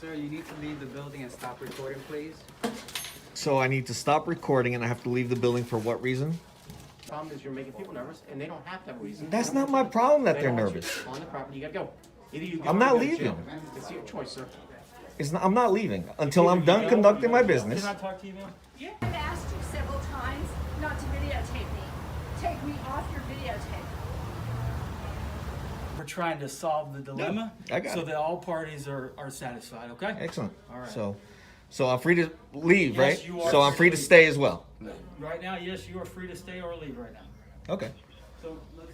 Sir, you need to leave the building and stop recording, please. So I need to stop recording and I have to leave the building for what reason? Problem is you're making people nervous, and they don't have to have a reason. That's not my problem that They they're don't want you nervous. on the property. You gotta go. Either you go I'm or not you go to leaving. jail. It's your choice, sir. I'm not leaving until I'm done conducting my business. Can I talk to you, ma'am? Yeah. I've asked you several times not to videotape me. Take me off your videotape. We're trying to solve the dilemma I got so it. that all parties are satisfied, okay? Excellent. All right. So I'm free to leave, Yes, right? you are So I'm free to free. stay as well. Right now, yes, you are free to stay or leave right now. Okay. So let's...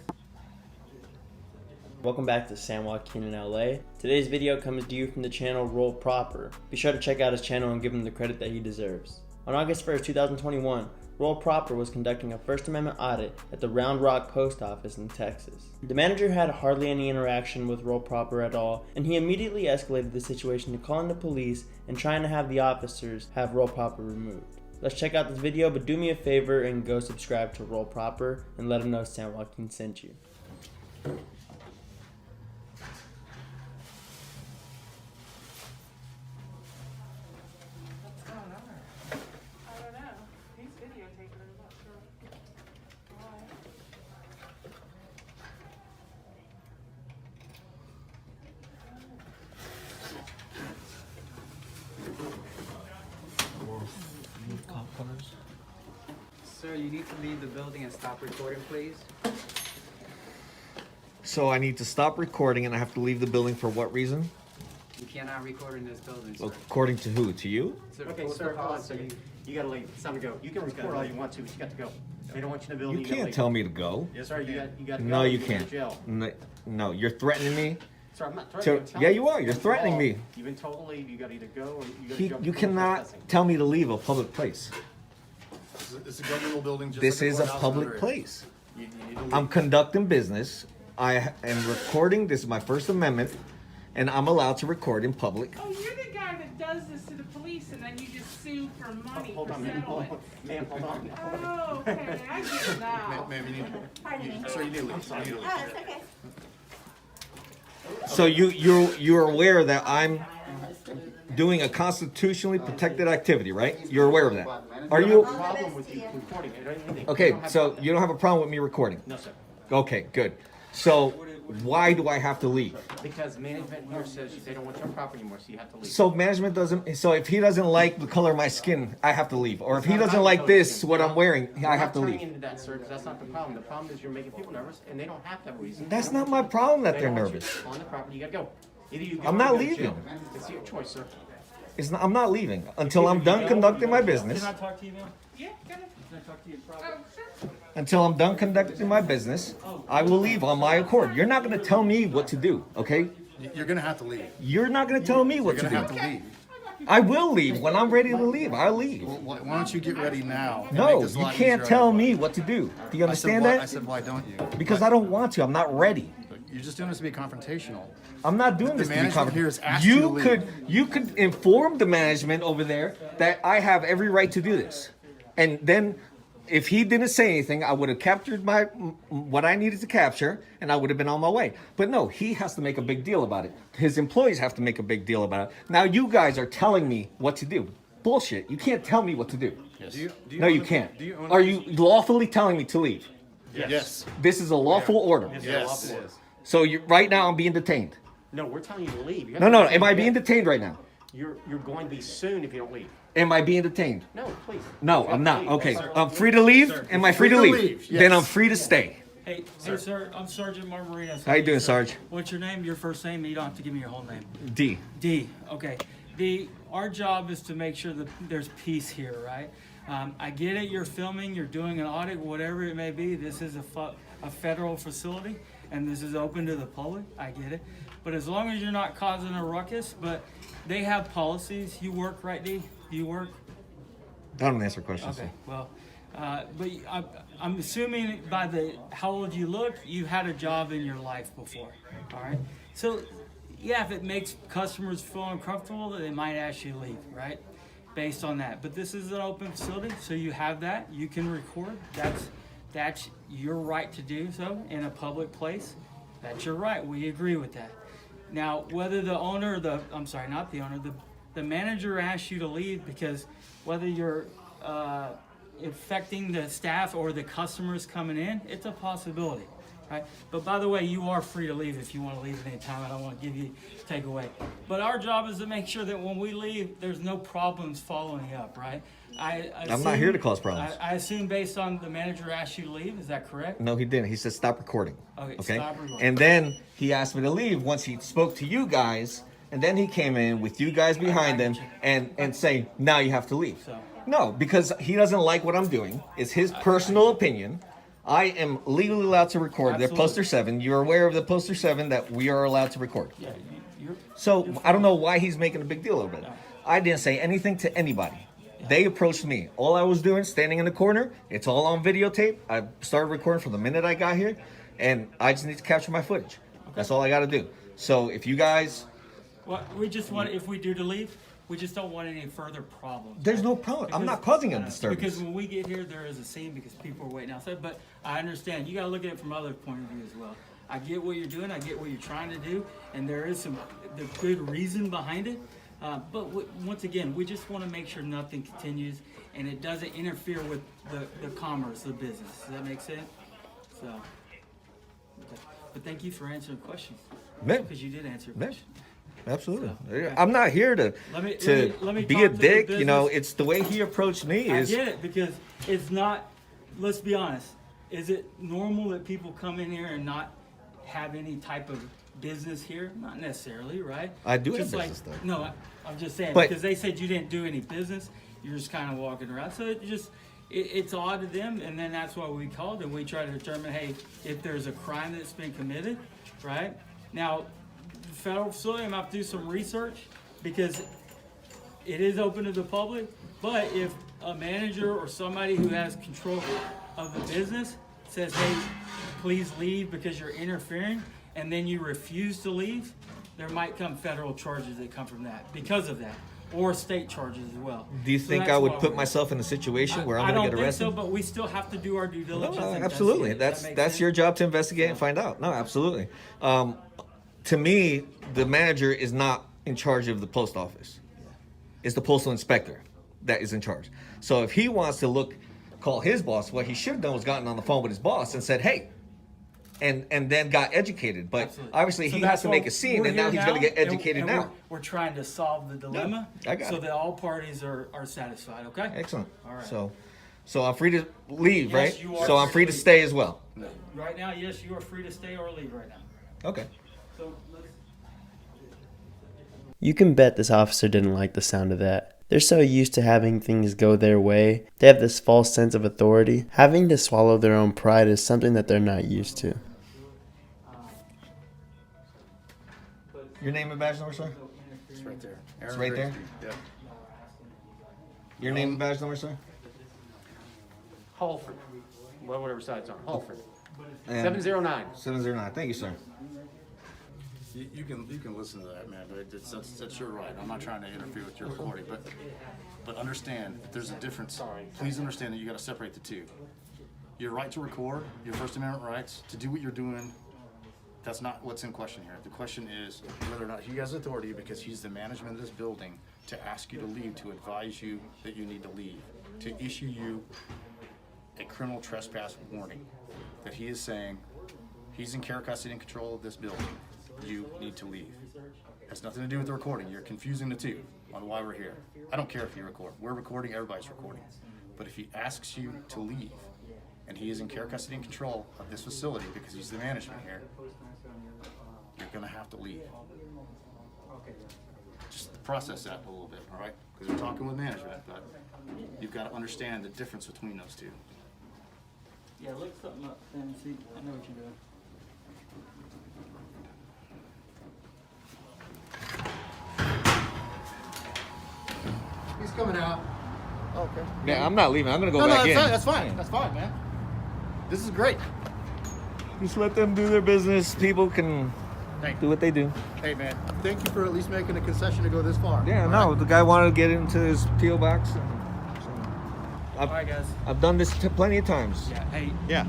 Welcome back to San Joaquin in LA. Today's video comes to you from the channel Roll Proper. Be sure to check out his channel and give him the credit that he deserves. On August 1st, 2021, Roll Proper was conducting a First Amendment audit at the Round Rock Post Office in Texas. The manager had hardly any interaction with Roll Proper at all, and he immediately escalated the situation to calling the police and trying to have the officers have Roll Proper removed. Let's check out this video, but do me a favor and go subscribe to Roll Proper and let him know San Joaquin sent you. I don't know. He's videotaping it. I'm not sure why. Sir, you need to leave the building and stop recording, please. So I need to stop recording and I have to leave the building for what reason? You cannot record in this building, sir. According to who? To you? It's a Okay, protocol sir, hold on a policy. second. You gotta leave. It's time to go. You can record all you want to, but you got to go. They don't want you in the building. You gotta can't leave. tell me to go. Yes, sir. You got to go. No, you You're going to can't. Jail. No, you're threatening me. Sir, I'm not So- threatening you. I'm telling yeah, you are. You're That's the threatening law. me. You've been told to leave. You got to either go or you got to jump. You cannot tell me to leave a public place. It's a governmental building. Just This like is a courthouse public under it. place. You need to leave. I'm conducting business. I am recording. This is my First Amendment, and I'm allowed to record in public. Oh, you're the guy that does this to the police and then you just sue for money Hold for on, ma'am. Hold settlement. on. Ma'am, hold on. Oh, okay. I get it now. Ma'am, you need. Sir, you need to leave. You need to leave. Oh, it's okay. So you're aware that I'm doing a constitutionally protected activity, right? You're aware of that. Are No you? problem with you recording it or anything. Okay, You don't have so to- you don't have a problem with me recording. No, sir. Okay, good. So why do I have to leave? Because management here says they don't want your property anymore, so you have to leave. So management doesn't. So if he doesn't like the color of my skin, I have to leave. Or if he doesn't like this, what I'm wearing, I have to We're not turning leave. into that, sir, because that's not the problem. The problem is you're making people nervous, and they don't have to have a reason. That's They don't not want my you- problem that they they're don't want you nervous. On the property, you gotta go. Either you go I'm or not you go to leaving. jail. It's your choice, sir. I'm not leaving until I'm done conducting my business. Can I talk to you, ma'am? Yeah, got it. Can I talk to you Oh, privately? sure. Until I'm done conducting my business, I will leave on my accord. You're not going to tell me what to do, okay? You're gonna have to leave. You're not going to tell me You're what to gonna have do. to leave. I will leave when I'm ready to leave. I'll leave. Well, why don't you get ready now? and No, make this a you lot can't easier tell on me what to do. Do you I said, understand why, I that? said, why don't you? Because I don't want to. I'm not ready. You're just doing this to be confrontational. I'm not doing The this to be management here has asked you to leave. You could inform the management over there that I have every right to do this. And then if he didn't say anything, I would have captured what I needed to capture and I would have been on my way. But no, he has to make a big deal about it. His employees have to make a big deal about it. Now you guys are telling me what to do. Bullshit. You can't tell me what to do. No, you can't. Are you lawfully telling me to leave? Yes. This is a lawful order. Yes. So right now I'm being detained. No, we're telling you to leave. You No, have no. to Am I leave. being detained right now? You're going to be sued if you don't leave. Am I being detained? No, please. No, You I'm have not. to leave. Okay, Sir. I'm free to leave. Am I free to Free to leave? leave, yes. Then I'm free to stay. Hey, sir, I'm Sergeant Marmarinas. How you doing, Sarge? What's your name? Your first name? You don't have to give me your whole name. D. D. Okay. D. Our job is to make sure that there's peace here, right? I get it. You're filming. You're doing an audit, whatever it may be. This is a federal facility, and this is open to the public. I get it. But as long as you're not causing a ruckus, but they have policies. You work, right, D? Do you work? I don't answer questions. Okay. Well, but I'm assuming by how old you look, you've had a job in your life before. All right. So, yeah, if it makes customers feel uncomfortable, they might ask you to leave, right? Based on that. But this is an open facility, so you have that. You can record. That's your right to do so in a public place. That's your right. We agree with that. Now, whether the owner, I'm sorry, not the owner, the manager asks you to leave because whether you're affecting the staff or the customers coming in, it's a possibility, right? But by the way, you are free to leave if you want to leave at any time. I don't want to give you takeaway. But our job is to make sure that when we leave, there's no problems following up, right? I'm not here to cause problems. I assume based on the manager asked you to leave, is that correct? No, he didn't. He said stop recording. Okay, stop recording. And then he asked me to leave once he spoke to you guys, and then he came in with you guys behind him and say, now you have to leave. So- No, because he doesn't like what I'm doing. It's his personal opinion. I am legally allowed to record. Absolutely. They're poster 7. You're aware of the poster 7 that we are allowed to record. Yeah, you're So I don't know why he's making a big deal of it. I didn't say anything to anybody. They approached me. All I was doing, standing in the corner, it's all on videotape. I started recording from the minute I got here, and I just need to capture my footage. That's all I got to do. So if you guys... Well, we just want, if we do to leave, we just don't want any further problems. There's no problem. I'm not causing a disturbance. Because when we get here, there is a scene because people are waiting outside. But I understand. You got to look at it from other point of view as well. I get what you're doing. I get what you're trying to do. And there is the good reason behind it. But once again, we just want to make sure nothing continues and it doesn't interfere with the commerce, the business. Does that make sense? So, okay. But thank you for answering questions. Man. Because you did answer Man. questions. Absolutely. okay. I'm not here to Let me be talk a to the dick. You know, business. it's the way he approached me I is... get it because it's not. Let's be honest. Is it normal that people come in here and not have any type of business here? Not necessarily, right? I do have Just business, though. No, I'm just saying But- because they said you didn't do any business. You're just kind of walking around. So it's odd to them, and then that's why we called and we try to determine, hey, if there's a crime that's been committed, right? Now, federal facility, I'm gonna have to do some research because it is open to the public. But if a manager or somebody who has control of the business says, hey, please leave because you're interfering, and then you refuse to leave, there might come federal charges that come from that because of that, or state charges as well. Do you So think that's I would why put we're- myself in a situation where I'm I going don't to get think arrested? so, but we still have to do our due diligence. No, and absolutely. investigate. Does that That's make your sense? job to investigate and find out. No, absolutely. To me, the manager is not in charge of the post office. It's the postal inspector that is in charge. So if he wants to call his boss, what he should have done was gotten on the phone with his boss and said, hey, and then got educated. But Absolutely. obviously So he that's has to why make a scene, we're and now here he's going to get and- educated and now. We're trying to solve the dilemma I got so it. that all parties are satisfied, okay? Excellent. All right. So I'm free to leave, Yes, right? you are So I'm free free to to leave. stay as well. Right now, yes, you are free to stay or leave right now. Okay. So let's... You can bet this officer didn't like the sound of that. They're so used to having things go their way, they have this false sense of authority. Having to swallow their own pride is something that they're not used to. Your name and badge number, sir? It's right there. It's right there? Yeah. Your name and badge number, sir? Halford. Well, whatever side it's on. Halford. And 709. 709. Thank you, sir. You can listen to that, man, but that's your right. I'm not trying to interfere with your recording, but understand that there's a difference. Please understand that you got to separate the two. Your right to record, your First Amendment rights to do what you're doing. That's not what's in question here. The question is whether or not he has authority, because he's the management of this building, to ask you to leave, to advise you that you need to leave, to issue you a criminal trespass warning, that he is saying he's in care, custody, and control of this building. You need to leave. Has nothing to do with the recording. You're confusing the two on why we're here. I don't care if you record. We're recording, everybody's recording. But if he asks you to leave, and he is in care, custody, and control of this facility because he's the management here, you're gonna have to leave. Just process that a little bit, all right? Because we're talking with management, but you've got to understand the difference between those two. Yeah, look something up and see. I know what you're doing. He's coming out. Okay. Yeah, I'm not leaving. I'm gonna go No, back in. that's fine. That's fine, man. This is great. Just let them do their business. People can Thank do you. what they do. Hey, man. Thank you for at least making a concession to go this far. Yeah, All no, right? the guy wanted to get into his PO box. And so All right, guys. I've done this plenty of times. Yeah. Hey, Yeah.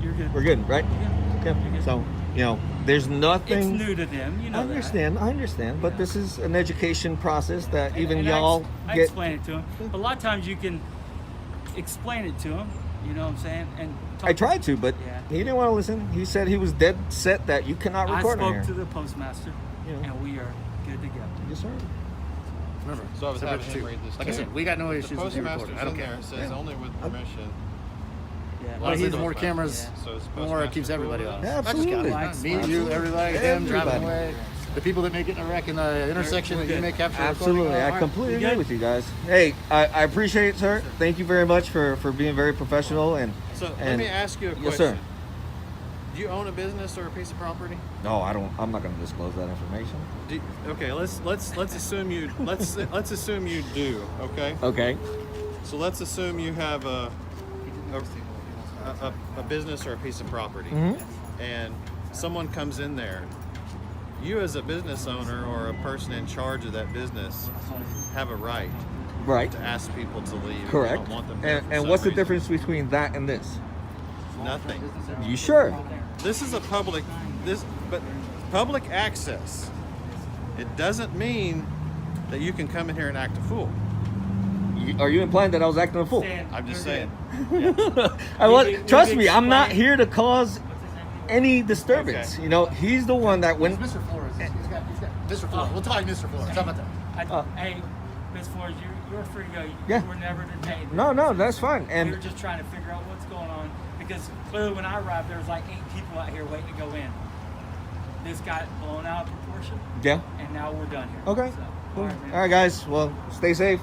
you're good. We're good, right? Yeah. Okay. You're good. So You know, there's It's nothing. new to them, you know I understand, but this is an education process that that. even And y'all I get. explain it to them. But a lot of times you can explain it to them, you know what I'm saying? And I tried to, but Yeah. he didn't want to listen. He said he was dead set that you cannot I record in spoke here. to the postmaster, Yeah. and we are good to go. Yes, sir. Remember, So I was separate having the him two. read this Like I too. said, we got no The issues with you postmaster's recording. I don't in care. there. It says only with permission. Yeah. Honestly, But the more Postmaster. cameras, Yeah. So it's the more it keeps postmaster everybody cool on. with Yeah, Not just absolutely. Calvin. Me, you, everybody, them driving Everybody. away. The people that may get in a wreck in the intersection that you may capture. Absolutely, recording. I All right. completely You agree good? with you guys. Hey, I appreciate it, sir. Thank you very much for being very professional and. So let and- me ask you a question. Yes, sir. Do you own a business or a piece of property? No, I don't. I'm not going to disclose that information. Okay, let's assume you let's assume you do. Okay. Okay. So let's assume you have a business or a piece of property, and someone comes in there. You, as a business owner or a person in charge of that business, have a right Right. to ask people to leave. If Correct. You don't want them there for And some what's the reason. difference between that and this? Nothing. You sure? This is a public public access. It doesn't mean that you can come in here and act a fool. Are you implying that I was acting a fool? Stan, I'm just you're saying. good. Trust you me, I'm not explain- here to cause any disturbance. Okay. You know, he's the one that It's went. Mr. Flores. He's got Mr. Flores. We'll talk Mr. Flores. How about that? Hey, Ms. Flores, you're free to go. Yeah. You were never detained. No, that's fine. We were And just trying to figure out what's going on because clearly when I arrived, there was like 8 people out here waiting to go in. This got blown out of proportion, yeah. and now we're done here. Okay. So, Cool. all right, man. All right, guys. Well, stay safe.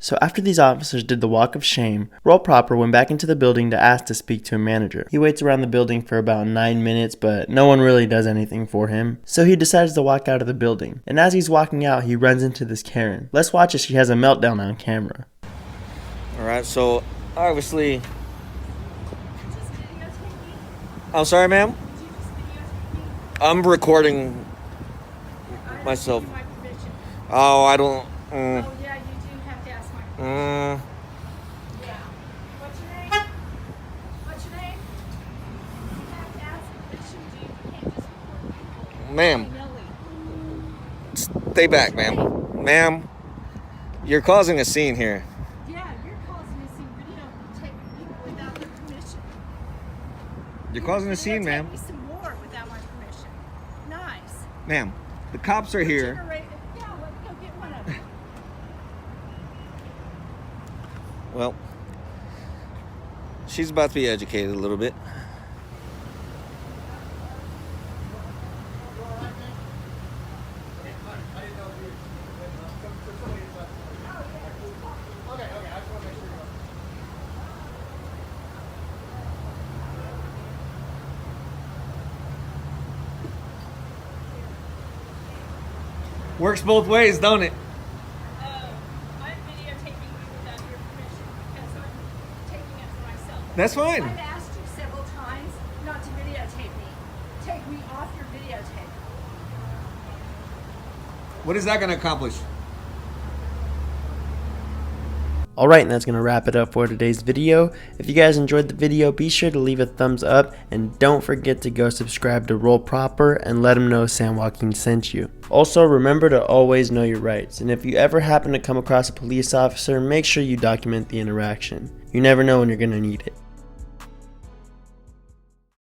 So after these officers did the walk of shame, Roll Proper went back into the building to ask to speak to a manager. He waits around the building for about 9 minutes, but no one really does anything for him. So he decides to walk out of the building. And as he's walking out, he runs into this Karen. Let's watch as she has a meltdown on camera. All right. So obviously, Just videotape me? I'm sorry, ma'am. Did you just videotape me? I'm recording I myself. asked you my permission. Oh, I don't. Oh, yeah, you do have to ask my permission. Yeah. What's your name? What's your name? You have to ask permission, dude. You can't just record people. Ma'am. willy-nilly. Stay back, ma'am. Ma'am, you're causing a scene here. Yeah, you're causing a scene videotaping people without their permission. You're causing a scene, Videotape ma'am. me some more without my permission. Nice. Ma'am, the cops are here. Generate- Yeah, let's go get one of them. Well, she's about to be educated a little bit. Works both ways, don't it? I'm videotaping you without your permission because I'm taking it for myself. That's fine. I've asked you several times not to videotape me. Take me off your videotape. What is that going to accomplish? Alright, and that's going to wrap it up for today's video. If you guys enjoyed the video, be sure to leave a thumbs up and don't forget to go subscribe to Roll Proper and let them know San Joaquin sent you. Also, remember to always know your rights, and if you ever happen to come across a police officer, make sure you document the interaction. You never know when you're going to need it.